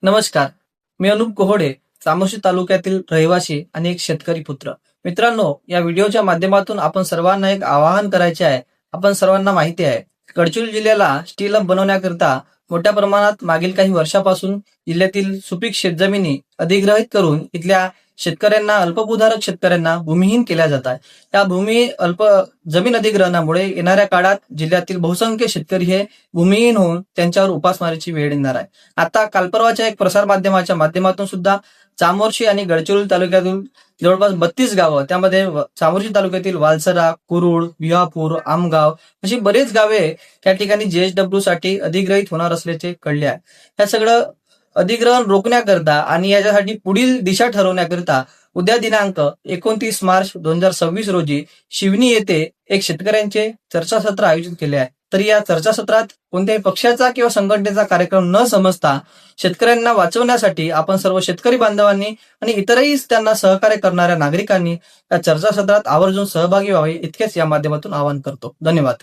नमस्कार. मी अनुप कोहोडे, चामोशी तालुक्यातील रहिवासी आणि एक शेतकरी पुत्र. मित्रांनो, या व्हिडिओच्या माध्यमातून आपण सर्वांना एक आवाहन करायचे आहे. आपण सर्वांना माहिती आहे, गडचिरोली जिल्ह्याला स्टील हब बनवण्याकरिता मोठ्या प्रमाणात मागील काही वर्षापासून जिल्ह्यातील सुपीक शेतजमिनी अधिग्रहित करून इथल्या शेतकऱ्यांना, अल्पभूधारक शेतकऱ्यांना भूमिहीन केल्या जात आहे. या अल्प जमीन अधिग्रहणामुळे येणाऱ्या काळात जिल्ह्यातील बहुसंख्य शेतकरी हे भूमिहीन होऊन त्यांच्यावर उपासमारीची वेळ येणार आहे. आता कालपरवाच्या एक प्रसार माध्यमाच्या माध्यमातून सुद्धा चामोर्शी आणि गडचिरोली तालुक्यातील जवळपास 32 गावं, त्यामध्ये चामोर्शी तालुक्यातील वालसरा, कुरुड, विहापूर, आमगाव अशी बरेच गावे त्या ठिकाणी JSW साठी अधिग्रहित होणार असल्याचे कळले आहे. हे सगळं अधिग्रहण रोखण्याकरता आणि याच्यासाठी पुढील दिशा ठरवण्याकरिता उद्या दिनांक 29 मार्च 2026 रोजी शिवनी येथे एक शेतकऱ्यांचे चर्चासत्र आयोजित केले आहे. तर या चर्चासत्रात कोणत्याही पक्षाचा किंवा संघटनेचा कार्यक्रम न समजता शेतकऱ्यांना वाचवण्यासाठी आपण सर्व शेतकरी बांधवांनी आणि इतरही त्यांना सहकार्य करणाऱ्या नागरिकांनी या चर्चासत्रात आवर्जून सहभागी व्हावे इतकेच या माध्यमातून आवाहन करतो. धन्यवाद.